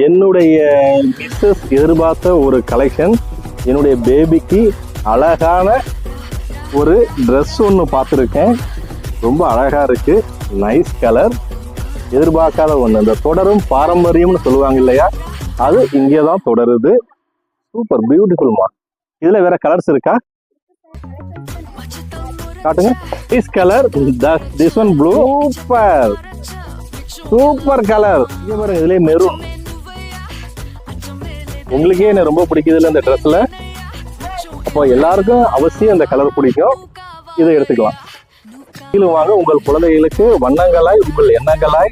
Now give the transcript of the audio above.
என்னுடைய மிஸ்ஸஸ் எதிர்பார்த்த ஒரு கலெக்ஷன். என்னுடைய பேபிக்கு அழகான ஒரு ட்ரெஸ் ஒன்று பார்த்துருக்கேன். ரொம்ப அழகா இருக்கு, நைஸ் கலர், எதிர்பார்க்காத ஒன்று. இந்த தொடரும் பாரம்பரியம்னு சொல்லுவாங்க இல்லையா, அது இங்கே தான் தொடருது. சூப்பர் பியூட்டிஃபுல்மா. இதுல வேற கலர்ஸ் இருக்கா? காட்டுங்க. This colour, this one blue. Super super colour. இங்க பாருங்க, இதுலயே மெரூன். உங்களுக்கே என்ன ரொம்ப பிடிக்குதுல்ல இந்த ட்ரெஸ்ல. அப்போ எல்லாருக்கும் அவசியம் இந்த கலர் பிடிக்கும். இதை எடுத்துக்கலாம். கீழே வாங்க. உங்கள் குழந்தைகளுக்கு வண்ணங்களாய், உங்கள் எண்ணங்களாய்